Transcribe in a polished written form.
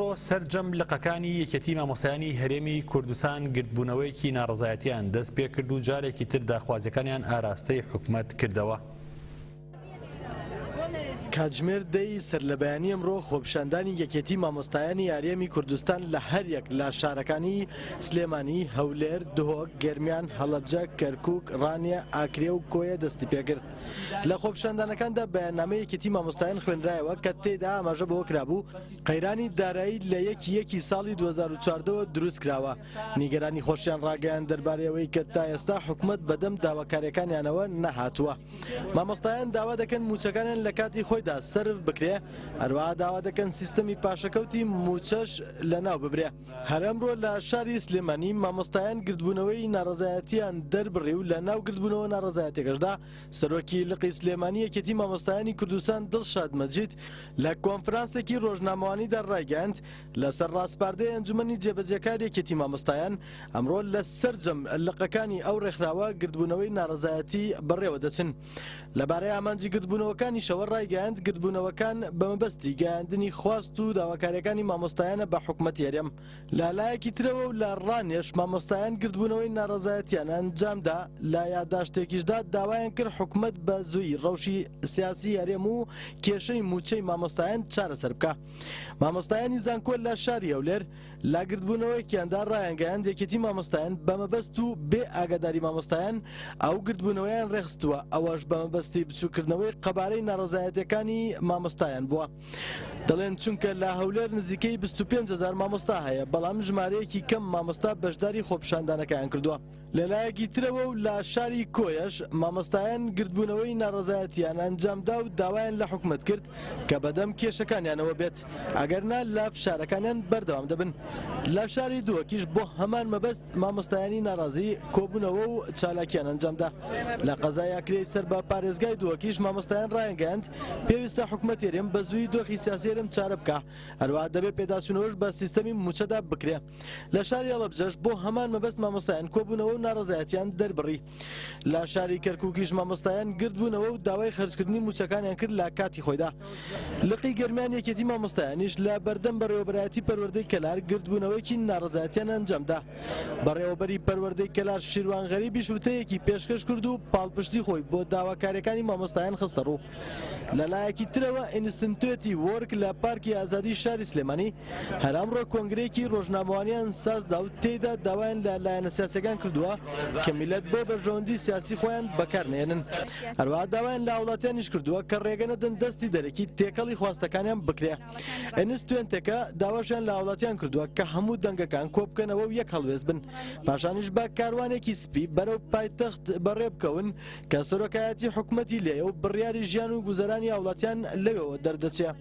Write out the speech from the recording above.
ئەمڕۆ سەرجەم لقەکانی یەکێتی مامۆستایانی هەرێمی کوردستان گرتبوونەوەیەکی ناڕەزایەتیان دەست پێ کرد و جارێکی تر داخوازیەکانیان ئاراستەی حکومەت کردەوە. کاتژمێر دەی سەرلەبەیانی ئەمڕۆ خۆپیشاندانی یەکێتی مامۆستایانی یاریەمی کوردستان لە هەر یەک لە شارەکانی سلێمانی، هەولێر، دهۆک، گەرمیان، هەڵەبجە، کەرکووک، ڕانیە، ئاکرێ و کۆیە دەستی پێکرد. لە خۆپیشاندانەکاندا بەیاننامەی یەکێتی مامۆستایان خوێنرایەوە کە تێدا ئاماژە بەوە کرابوو قەیرانی دارایی لە یەکی ساڵی 2014ەوە دروست کراوە. نیگەرانی خۆشیان ڕاگەیان دەربارەوەی کە تا ئێستا حکومەت بەدەم داواکاریەکانیانەوە نەهاتووە. مامۆستایان داوا دەکەن موچەکانیان لە کاتی خۆیدا سەرف بکرێ، هەروەها داوا دەکەن سیستەمی پاشەکەوتی موچەش لەناو ببرێ. هەر ئەمڕۆ لە شاری سلێمانی مامۆستایان گرتبوونەوەی ناڕەزایەتیان دەربڕی و لە ناو گرتبوونەوە ناڕەزایەتێکەشدا سەرۆکی لقی سلێمانی یەکێتی مامۆستایانی کوردستان دڵشاد مەجید لە کۆنفرانسێکی ڕۆژنامەوانیدا ڕایگەیاند لەسەر ڕاستپاردەی ئەنجومەنی جێبەجێکار یەکێتی مامۆستایان ئەمڕۆ لە سەرجەم لقەکانی ئەو ڕێکخراوە گرتبوونەوەی ناڕەزایەتی بەڕێوە دەچن. لەبارەی ئامانجی گرتبوونەوەکانی شەوە ڕایگەیاند گرتبوونەوەکان بەمەبەستی گەیاندنی خواست و داواکاریەکانی مامۆستایانە بە حکومەتی هەرێم. لە لایەکی ترەوە و لە ڕانێش مامۆستایان گرتبوونەوەی ناڕەزایەتیان ئەنجامدا لە یادداشتێکیشدا داوایان کرد حکومەت بە زووی ڕەوشی سیاسی هەرێم و کێشەی موچەی مامۆستایان چارەسەر بکە. مامۆستایانی زانکۆ لە شاری هەولێر لا گرتبوونەوەیەکیاندا ڕایانگەیاند یەکێتی مامۆستایان بەمەبەست و بێ ئاگاداری مامۆستایان ئەو گرتبوونەوەیان ڕێخستووە، ئەوەش بەمەبەستی بچووکردنەوەی قەبارەی ناڕەزایەتەکانی مامۆستایان بووە. دەڵێن چونکە لە هەولێر نزیکەی 25,000 مامۆستا هەیە، بەڵام ژمارەیەکی کەم مامۆستا بەشداری خۆپیشاندانەکەیان کردووە. لەلایەکی ترەوە و لە شاری کۆیەش مامۆستایان گرتبوونەوەی ناڕەزایەتیان ئەنجامدا و داوایان لە حکومەت کرد کە بەدەم کێشەکانیانەوە بێت، ئەگەرنا لە فشارەکانیان بەردەوام دەبن. لە شاری دووەکیش بۆ هەمان مەبەست مامۆستایانی ناڕازی کۆبوونەوە و چالاکیان ئەنجامدا. لە قەزای ئاکرێی سەر بە پارێزگای دووەکیش مامۆستایان ڕایانگەیاند پێویستە حکومەتی هەرێم بە زووی دۆخی سیاسی هەرێم چارە بکە، هەروەها دەبێت پێداچوونەوەش بە سیستەمی موچەدا بکرێ. لە شاری هەڵەبجەش بۆ هەمان مەبەست مامۆستایان کۆبوونەوە و ناڕەزایەتیان دەربڕی. لە شاری کەرکووکیش مامۆستایان گرتبوونەوە و داوای خەرجکردنی موچەکانیان کرد لە کاتی خۆیدا. لقی گەرمیان یەکێتی مامۆستایانیش لە بەردەم بەڕێوەبەرایەتی پەروەردەی کەلار گرتبوونەوەیکی ناڕەزایەتیان ئەنجامدا. بەڕێوەبەری پەروەردەی کەلار شیروان غەریبی شوتەیەکی پێشکەش کرد و پاڵپشتی خۆی بۆ داواکاریەکانی مامۆستایان خستە ڕوو. لەلایەکی ترەوە ئینستیتوێتی وۆرک لە پارکی ئازادی شاری سلێمانی هەر ئەمڕۆ کۆنگرەیەکی ڕۆژنامەوانیان سازدا و تێیدا داوایان لە لایەنە سیاسیەکان کردووە کە میلەت بۆ بەرژەوەندی سیاسی خۆیان بەکارنێنن. هەروەها داوایان لە وڵاتیانیش کردووە کە ڕێگە نەدەن دەستی دەرەکی تێکەڵی خواستەکانیان بکرێ. ئینستیتوێنتەکە داواشیان لە وڵاتیان کردووە کە هەموو دەنگەکان کۆبکەنەوە و یەک هەڵوێز بن، پاشانیش بە کاروانێکی سپی بەرەو پایتەخت بەڕێ بکەون کە سەرۆکایەتی حکومەتی لێیە و بڕیاری ژیان و گوزەرانی وڵاتیان لەوێەوە دەردەچێت.